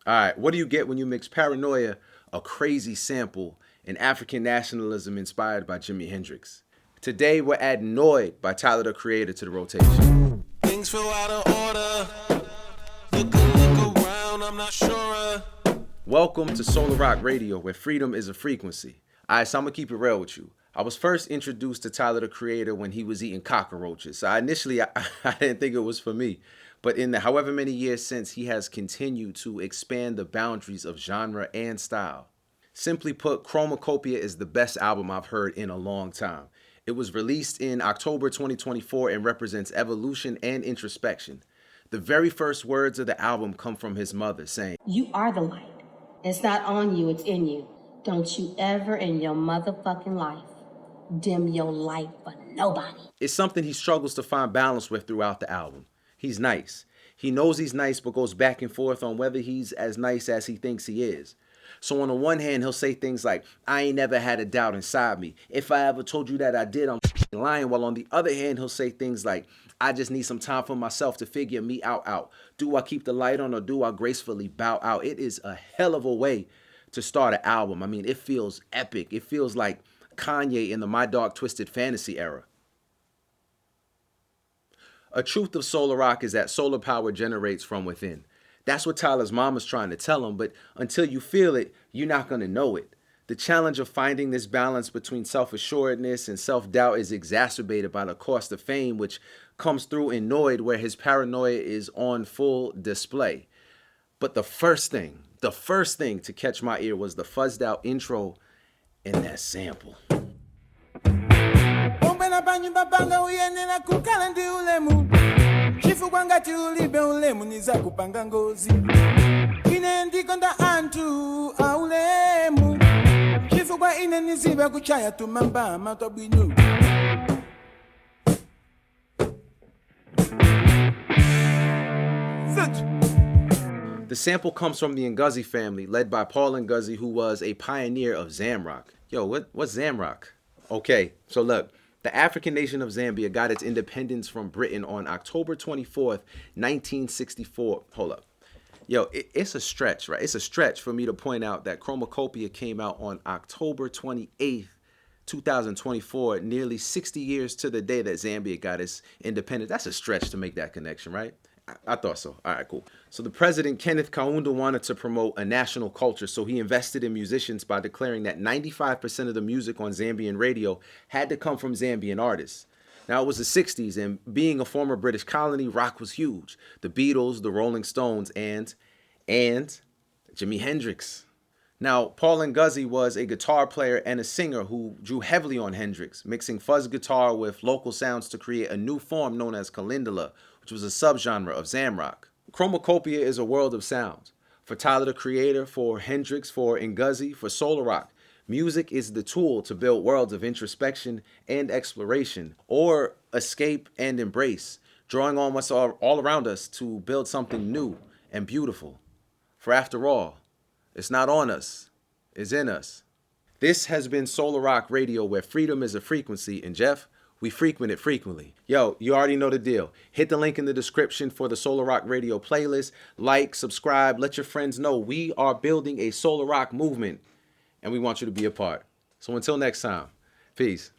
All right, what do you get when you mix paranoia, a crazy sample, and African nationalism inspired by Jimi Hendrix? Today, we're adding Noid by Tyler the Creator to the rotation. Things feel out of order. Look around, I'm not sure. Welcome to Soular Rock Radio, where freedom is a frequency. All right, so I'm going to keep it real with you. I was first introduced to Tyler the Creator when he was eating cockroaches. So initially, I didn't think it was for me. But in the however many years since, he has continued to expand the boundaries of genre and style. Simply put, Chromakopia is the best album I've heard in a long time. It was released in October 2024 and represents evolution and introspection. The very first words of the album come from his mother saying, "You are the light. It's not on you, it's in you. Don't you ever in your motherfucking life dim your light for nobody." It's something he struggles to find balance with throughout the album. He's nice. He knows he's nice, but goes back and forth on whether he's as nice as he thinks he is. So on the one hand, he'll say things like, "I ain't never had a doubt inside me. If I ever told you that I did, I'm lying." While on the other hand, he'll say things like, "I just need some time for myself to figure me out. Do I keep the light on or do I gracefully bow out?" It is a hell of a way to start an album. I mean, it feels epic. It feels like Kanye in the My Dark Twisted Fantasy era. A truth of Soular Rock is that solar power generates from within. That's what Tyler's mama's trying to tell him, but until you feel it, you're not going to know it. The challenge of finding this balance between self-assuredness and self-doubt is exacerbated by the cost of fame, which comes through in Noid, where his paranoia is on full display. But the first thing to catch my ear was the fuzzed out intro and that sample. Chifukwa ulibe ulemu niza kupanga ngozi ine ndikonda anthu aulemu chifukwa ine niziba kuchaya tumamba matobwino. The sample comes from the Ngozi family, led by Paul Ngozi, who was a pioneer of Zamrock. Yo, what's Zamrock? Okay, so look. The African nation of Zambia got its independence from Britain on October 24th, 1964. Hold up. Yo, it's a stretch, right? It's a stretch for me to point out that Chromakopia came out on October 28th, 2024, nearly 60 years to the day that Zambia got its independence. That's a stretch to make that connection, right? I thought so. All right, cool. So the president, Kenneth Kaunda, wanted to promote a national culture, so he invested in musicians by declaring that 95% of the music on Zambian radio had to come from Zambian artists. Now, it was the 60s, and being a former British colony, rock was huge. The Beatles, the Rolling Stones, and Jimi Hendrix. Now, Paul Ngozi was a guitar player and a singer who drew heavily on Hendrix, mixing fuzz guitar with local sounds to create a new form known as kalindala, which was a subgenre of Zamrock. Chromakopia is a world of sounds. For Tyler the Creator, for Hendrix, for Ngozi, for Soular Rock, music is the tool to build worlds of introspection and exploration, or escape and embrace, drawing on what's all around us to build something new and beautiful. For after all, it's not on us, it's in us. This has been Soular Rock Radio, where freedom is a frequency, and Jeff, we frequent it frequently. Yo, you already know the deal. Hit the link in the description for the Soular Rock Radio playlist. Like, subscribe, let your friends know we are building a Soular Rock movement, and we want you to be a part. So until next time, peace.